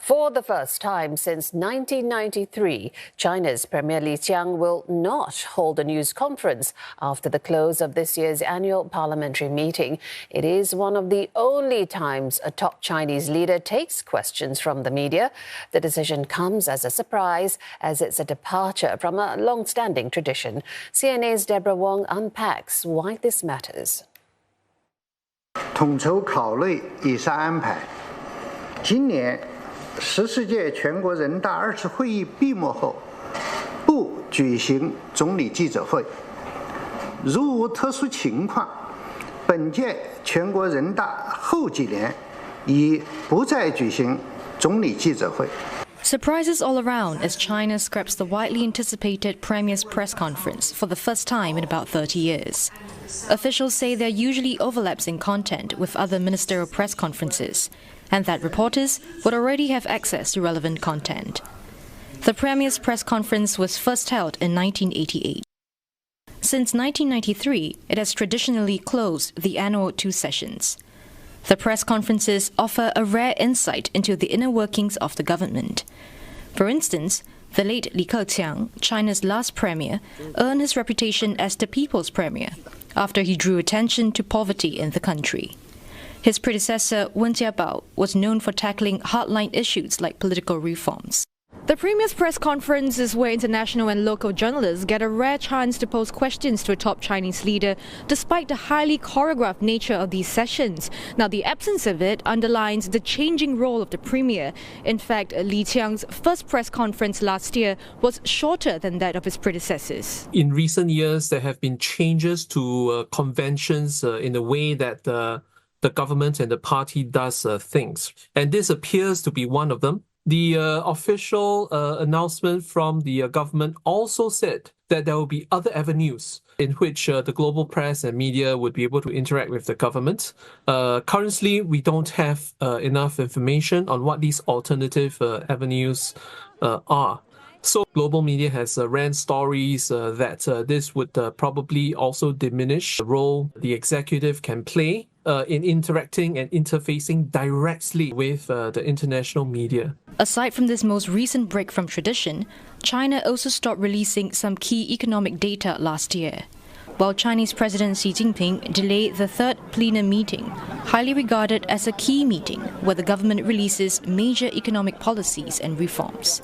For the first time since 1993, China's Premier Qiang will not hold a news conference after the close of this year's annual parliamentary meeting. It is one of the only times a top Chinese leader takes questions from the media. The decision comes as a surprise, as it's a departure from a long-standing tradition. CNA's Deborah Wong unpacks why this matters. 统筹考虑以上安排。今年14届全国人大2次会议闭幕后，不举行总理记者会。如无特殊情况，本届全国人大后几年已不再举行总理记者会。 Surprises all around as China scraps the widely anticipated Premier's press conference for the first time in about 30 years. Officials say there usually overlaps in content with other ministerial press conferences, and that reporters would already have access to relevant content. The Premier's press conference was first held in 1988. Since 1993, it has traditionally closed the annual 2 sessions. The press conferences offer a rare insight into the inner workings of the government. For instance, the late Qiang, China's last premier, earned his reputation as the people's premier after he drew attention to poverty in the country. His predecessor, Wen Jiabao, was known for tackling hardline issues like political reforms. The Premier's press conference is where international and local journalists get a rare chance to pose questions to a top Chinese leader, despite the highly choreographed nature of these sessions. Now, the absence of it underlines the changing role of the Premier. In fact, Qiang's first press conference last year was shorter than that of his predecessors. In recent years, there have been changes to conventions in the way that the government and the party does things. And this appears to be one of them. The official announcement from the government also said that there will be other avenues in which the global press and media would be able to interact with the government. Currently, we don't have enough information on what these alternative avenues are. So global media has ran stories that this would probably also diminish the role the executive can play in interacting and interfacing directly with the international media. Aside from this most recent break from tradition, China also stopped releasing some key economic data last year. While Chinese President Xi Jinping delayed the 3rd plenum meeting, highly regarded as a key meeting where the government releases major economic policies and reforms.